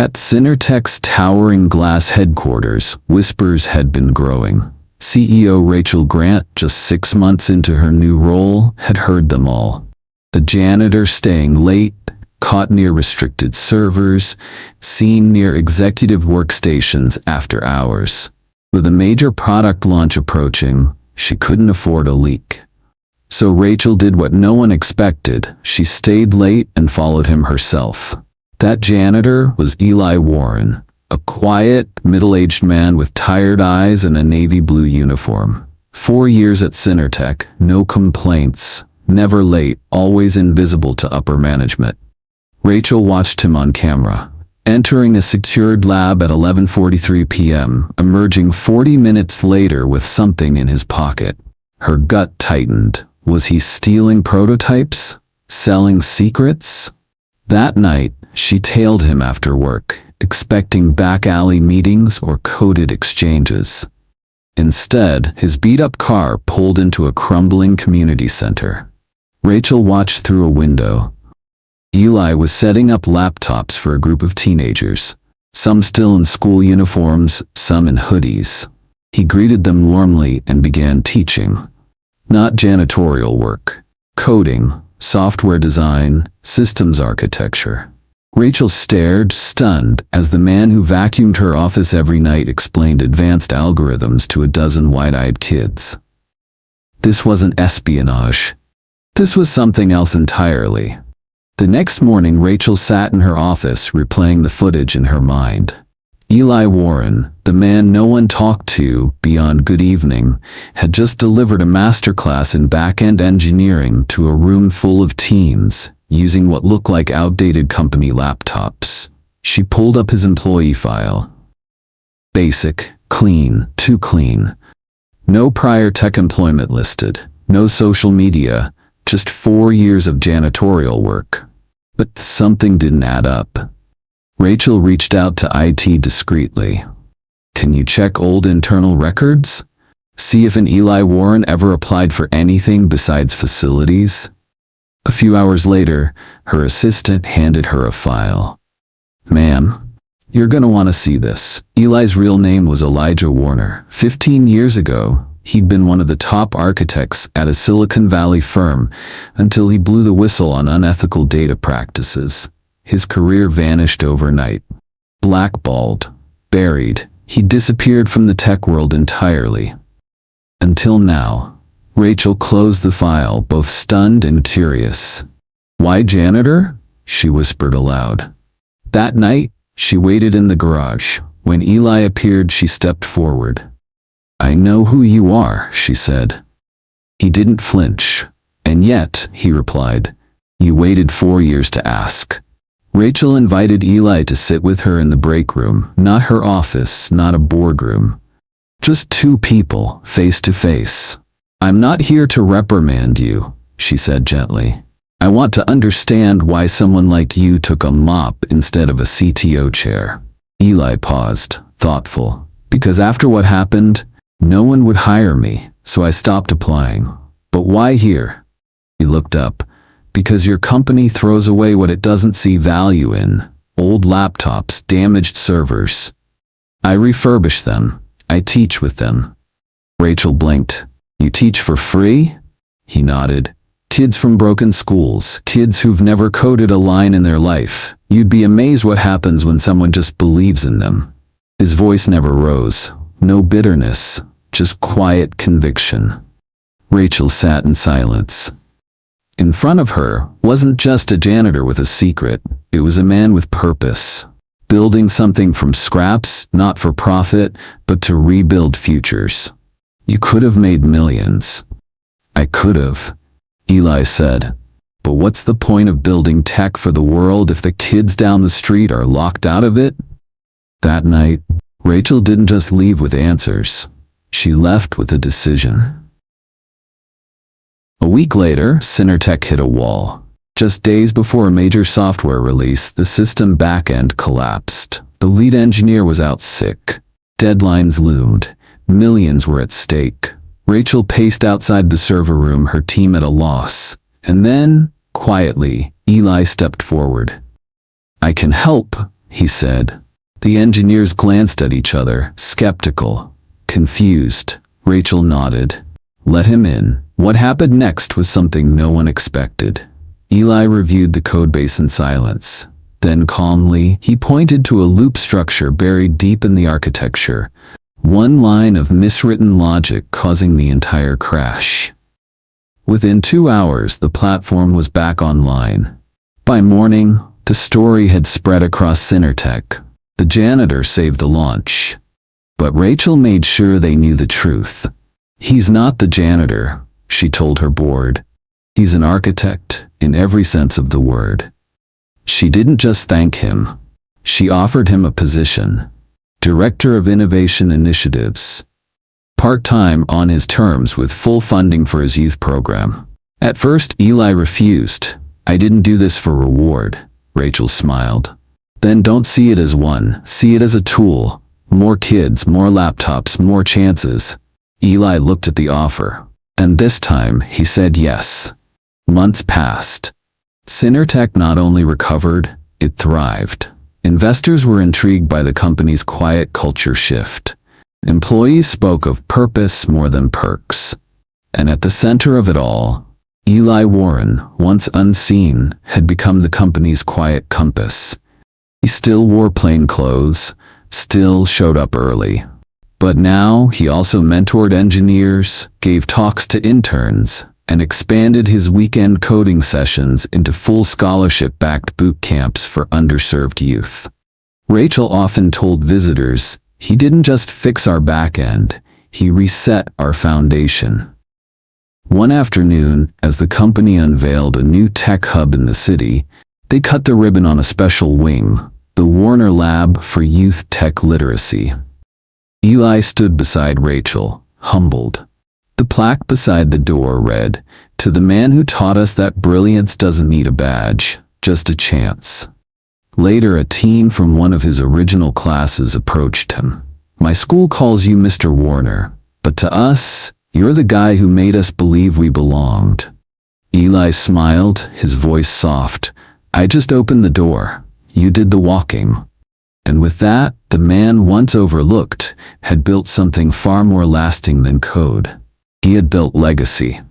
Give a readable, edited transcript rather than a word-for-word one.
At Synertech's towering glass headquarters, whispers had been growing. CEO Rachel Grant, just 6 months into her new role, had heard them all. The janitor staying late, caught near restricted servers, seen near executive workstations after hours. With a major product launch approaching, she couldn't afford a leak. So Rachel did what no one expected. She stayed late and followed him herself. That janitor was Eli Warren, a quiet, middle-aged man with tired eyes and a navy blue uniform. 4 years at Synertech, no complaints, never late, always invisible to upper management. Rachel watched him on camera, entering a secured lab at 11:43 p.m., emerging 40 minutes later with something in his pocket. Her gut tightened. Was he stealing prototypes? Selling secrets? That night, she tailed him after work, expecting back-alley meetings or coded exchanges. Instead, his beat-up car pulled into a crumbling community center. Rachel watched through a window. Eli was setting up laptops for a group of teenagers, some still in school uniforms, some in hoodies. He greeted them warmly and began teaching. Not janitorial work. Coding, software design, systems architecture. Rachel stared, stunned, as the man who vacuumed her office every night explained advanced algorithms to a dozen wide-eyed kids. This wasn't espionage. This was something else entirely. The next morning, Rachel sat in her office, replaying the footage in her mind. Eli Warren, the man no one talked to beyond good evening, had just delivered a masterclass in back-end engineering to a room full of teens, using what looked like outdated company laptops. She pulled up his employee file. Basic, clean, too clean. No prior tech employment listed, no social media, just 4 years of janitorial work. But something didn't add up. Rachel reached out to IT discreetly. Can you check old internal records? See if an Eli Warren ever applied for anything besides facilities? A few hours later, her assistant handed her a file. Ma'am, you're gonna want to see this. Eli's real name was Elijah Warner. 15 years ago, he'd been one of the top architects at a Silicon Valley firm until he blew the whistle on unethical data practices. His career vanished overnight. Blackballed, buried, he disappeared from the tech world entirely. Until now. Rachel closed the file, both stunned and curious. Why janitor? She whispered aloud. That night, she waited in the garage. When Eli appeared, she stepped forward. I know who you are, she said. He didn't flinch. And yet, he replied, you waited 4 years to ask. Rachel invited Eli to sit with her in the break room, not her office, not a boardroom. Just 2 people, face to face. I'm not here to reprimand you, she said gently. I want to understand why someone like you took a mop instead of a CTO chair. Eli paused, thoughtful. Because after what happened, no one would hire me, so I stopped applying. But why here? He looked up. Because your company throws away what it doesn't see value in. Old laptops, damaged servers. I refurbish them. I teach with them. Rachel blinked. You teach for free? He nodded. Kids from broken schools, kids who've never coded a line in their life. You'd be amazed what happens when someone just believes in them. His voice never rose. No bitterness, just quiet conviction. Rachel sat in silence. In front of her wasn't just a janitor with a secret, it was a man with purpose. Building something from scraps, not for profit, but to rebuild futures. You could have made millions. I could have, Eli said. But what's the point of building tech for the world if the kids down the street are locked out of it? That night, Rachel didn't just leave with answers. She left with a decision. A week later, Synertech hit a wall. Just days before a major software release, the system backend collapsed. The lead engineer was out sick. Deadlines loomed. Millions were at stake. Rachel paced outside the server room, her team at a loss. And then, quietly, Eli stepped forward. I can help, he said. The engineers glanced at each other, skeptical, confused. Rachel nodded. Let him in. What happened next was something no one expected. Eli reviewed the codebase in silence. Then calmly, he pointed to a loop structure buried deep in the architecture. One line of miswritten logic causing the entire crash. Within 2 hours, the platform was back online. By morning, the story had spread across Synertech. The janitor saved the launch. But Rachel made sure they knew the truth. He's not the janitor, she told her board. He's an architect, in every sense of the word. She didn't just thank him. She offered him a position. Director of Innovation Initiatives. Part-time on his terms with full funding for his youth program. At first, Eli refused. I didn't do this for reward, Rachel smiled. Then don't see it as one, see it as a tool. More kids, more laptops, more chances. Eli looked at the offer. And this time, he said yes. Months passed. Synertech not only recovered, it thrived. Investors were intrigued by the company's quiet culture shift. Employees spoke of purpose more than perks. And at the center of it all, Eli Warren, once unseen, had become the company's quiet compass. He still wore plain clothes, still showed up early. But now he also mentored engineers, gave talks to interns, and expanded his weekend coding sessions into full scholarship-backed boot camps for underserved youth. Rachel often told visitors, he didn't just fix our back end, he reset our foundation. One afternoon, as the company unveiled a new tech hub in the city, they cut the ribbon on a special wing, the Warner Lab for Youth Tech Literacy. Eli stood beside Rachel, humbled. The plaque beside the door read, "To the man who taught us that brilliance doesn't need a badge, just a chance." Later, a teen from one of his original classes approached him. "My school calls you Mr. Warner, but to us, you're the guy who made us believe we belonged." Eli smiled, his voice soft. "I just opened the door. You did the walking." And with that, the man once overlooked had built something far more lasting than code. He had built legacy.